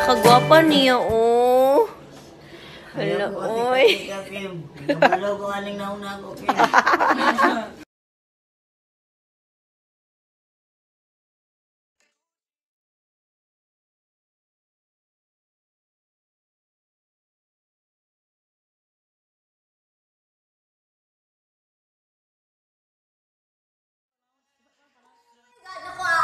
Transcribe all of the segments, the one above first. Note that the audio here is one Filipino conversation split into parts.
Kagwapa niya, oh. Hala, oy. Nabalaw ko aling nauna ko, Kim.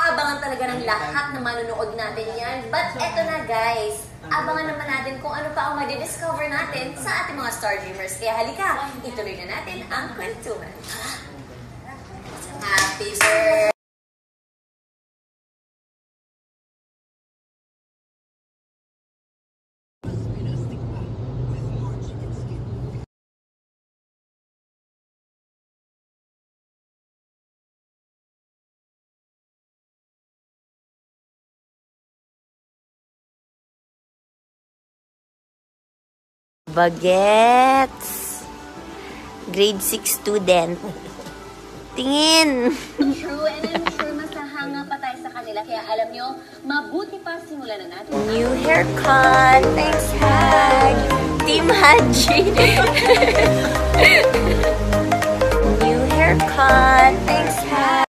Abangan talaga ng lahat ng manonood natin yan. But eto na guys, abangan naman natin kung ano pa ang madidiscover natin sa ating mga Star Dreamers. Kaya halika, ituloy na natin ang kwentuhan. Happy birthday! Bagets! Grade 6 student. Tingin! True, and I'm sure masahanga pa tayo sa kanila. Kaya alam nyo, mabuti pa simulan na natin. New haircut! Thanks, Hag! Team Haji! New haircut! Thanks, Hag!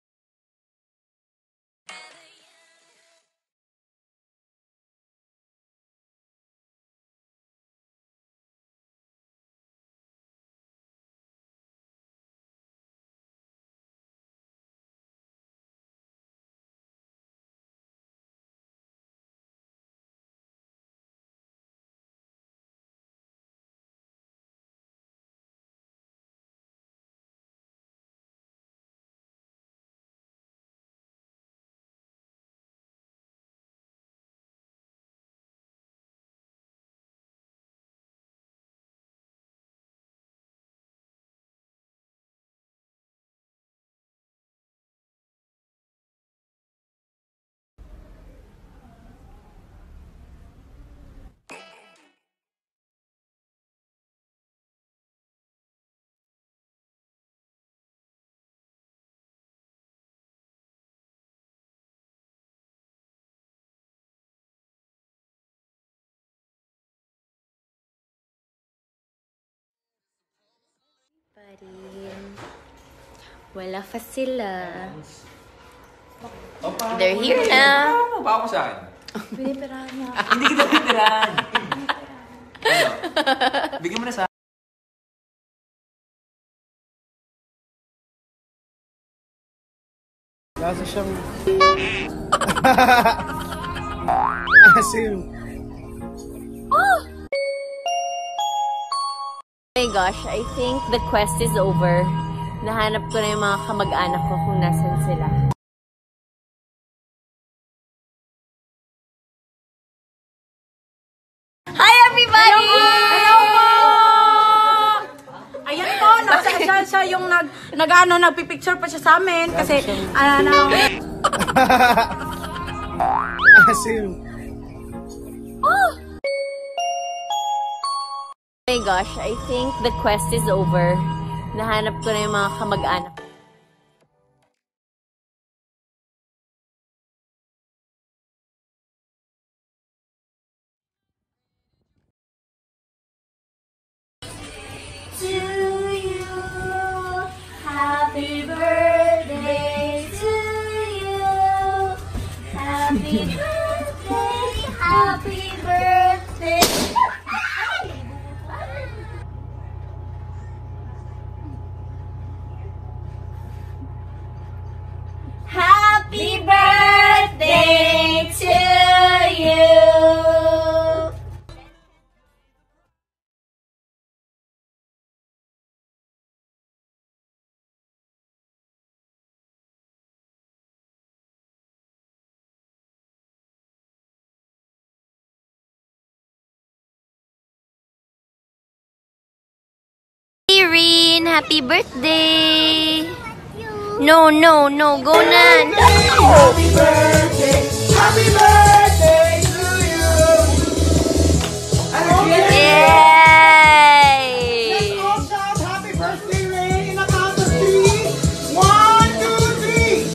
Wala pa sila. They're here na. Ano ba ako sa akin? Pinipirahan niya. Hindi kita pinirahan. Ano? Bigyan mo na sa akin. Lasa siyang... Asim. Oh my gosh, I think the quest is over. Nahanap ko na yung mga kamag-anak ko kung nasan sila. Hi everybody! Hello po! Ayan po, siya yung nagpipicture pa siya sa amin kasi Asim. Oh my gosh, I think the quest is over. Nahanap ko na yung mga kamag-anak. To you, happy birthday to you. Happy birthday, happy birthday. Happy birthday to you. Irene, happy birthday! No, no, no, go na! No! Happy birthday to you. Yay! Let's all shout happy birthday, Ray, in a count of 3. 1, 2, 3.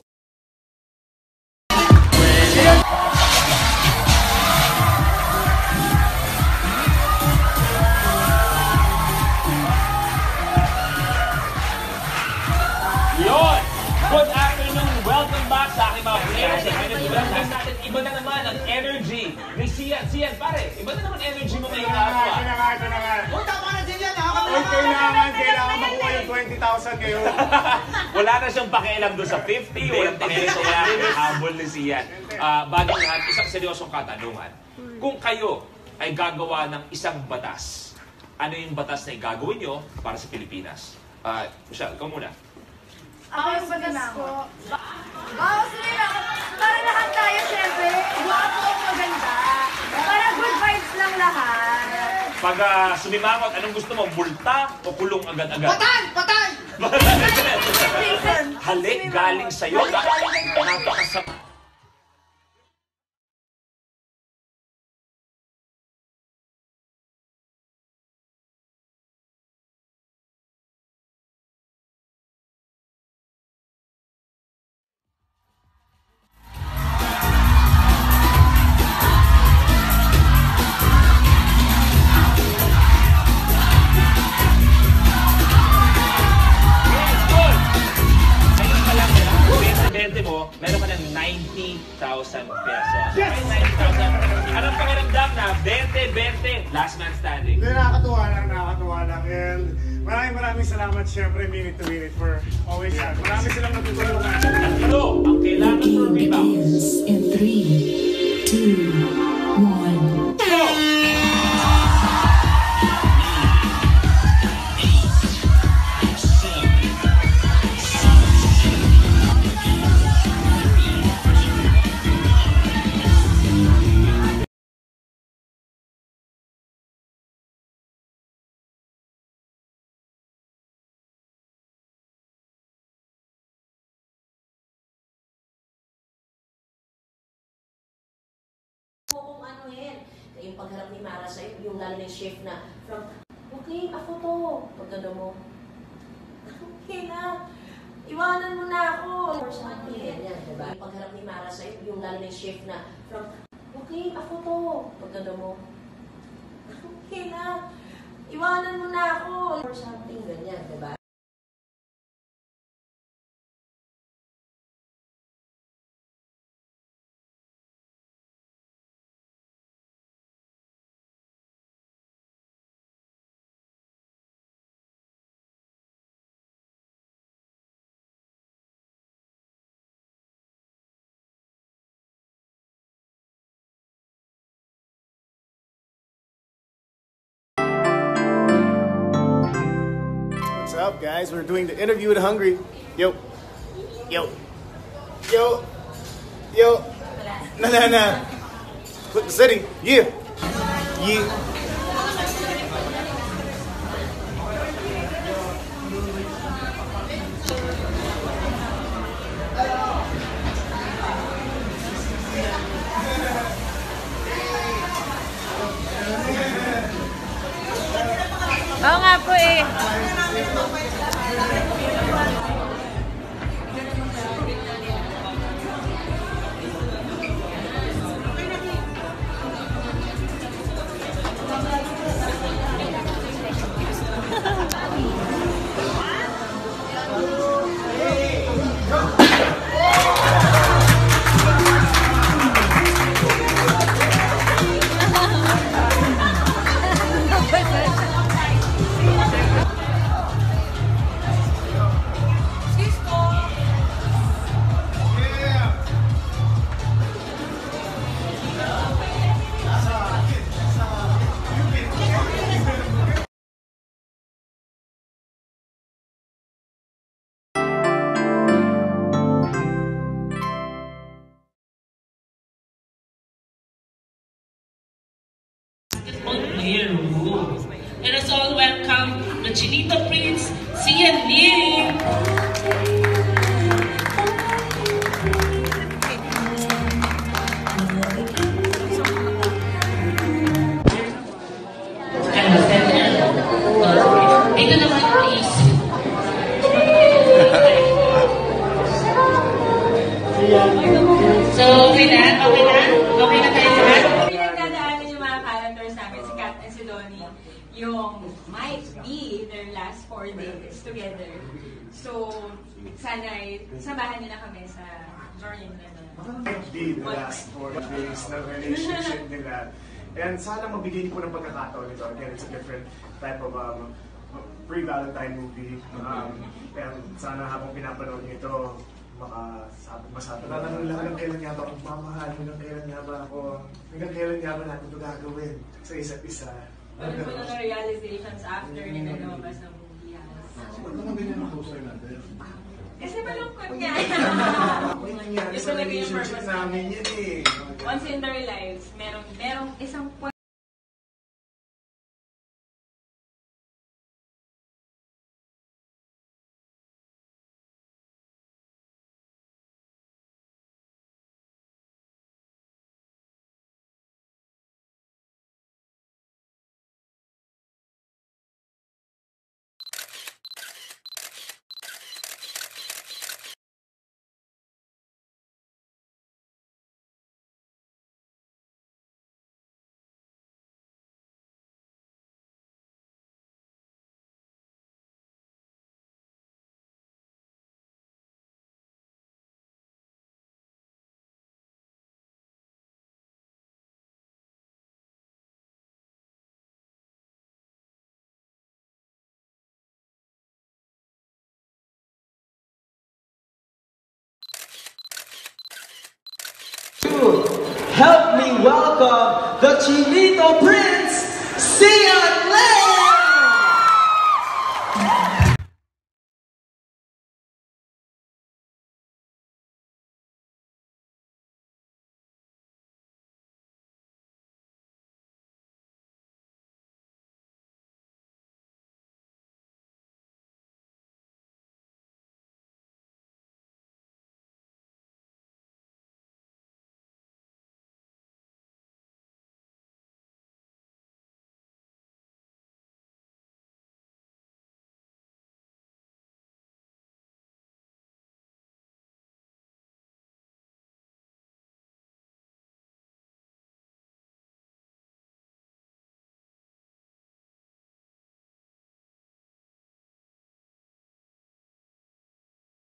Ian, pare, iba na naman energy mo ngayong araw ah. Ito na nga. Oh, tama na din yan, ha? Uy, kailangan makuha yung 20,000 ngayon. Wala na siyang pakialam doon sa 50, walang pakialam sa habol ni Sian. Bagong lahat, isang seryosong katanungan. Kung kayo ay gagawa ng isang batas, ano yung batas na gagawin nyo para sa Pilipinas? Michelle, ikaw muna. Ako yung batas ko. Bawas nila. Para lahat tayo, syempre. Guwapo, maganda. Para good vibes lang lahat. Pag sumimangot, anong gusto mo? Multa o kulong agad-agad? Patay! Patay! Halik galing sa'yo. Napakasama. Mo, meron ka ng 90,000 pesos. Yes! Okay, 90,000. Anong pakiramdam na 20-20, last man standing? Hindi, nakakatuwa lang. And maraming salamat syempre minute to minute for always that. Marami silang natutulungan. Ano ang kailangan for rebound? Begins in 3, 2, 1. Go! Kung ano yan. Yung pagharap ni Mara sa'yo, yung lalo na yung shift na from, okay, ako to. Pag gano'n mo, okay na. Iwanan mo na ako. Or something yan, diba? Yung pagharap ni Mara sa'yo, yung lalo na yung shift na from, okay, ako to. Pag gano'n mo, okay na. Iwanan mo na ako. Or something ganyan, diba? What's up, guys? We're doing the interview with Hungry. Yo. Yo. Yo. Yo. Nah. Click the city. Yeah. Yeah. Oo nga po eh. Let us all welcome the Chinito Prince, Sian Lim. Dito naman, please. So, okay na? Okay na tayo lahat? Pinagdadaanan yung mga calendars namin, si Kat and si Donnie, yung might be their last 4 days together. So, sana'y samahan niyo na kami sa journey nila. Be the last 4 days ng relationship nila. And sana mabigyan niyo po ng pagkakataon ito. Again, it's a different type of pre-Valentine movie. And sana habang pinapanood niyo ito, masabi. Tatanong lang hanggang kailan nga ba ako mamahal, hanggang kailan nga ba ako, hanggang kailan nga ba natin ito gagawin sa isa't isa. Ano po na realizations after nilabas ng movie? Ano naman ganyan ang poster natin? Kasi malungkot nga. Ako yung nangyari sa relationship namin yun eh. Once in their lives, merong isang point. Help me welcome the Chinito Prince, Sian Lim!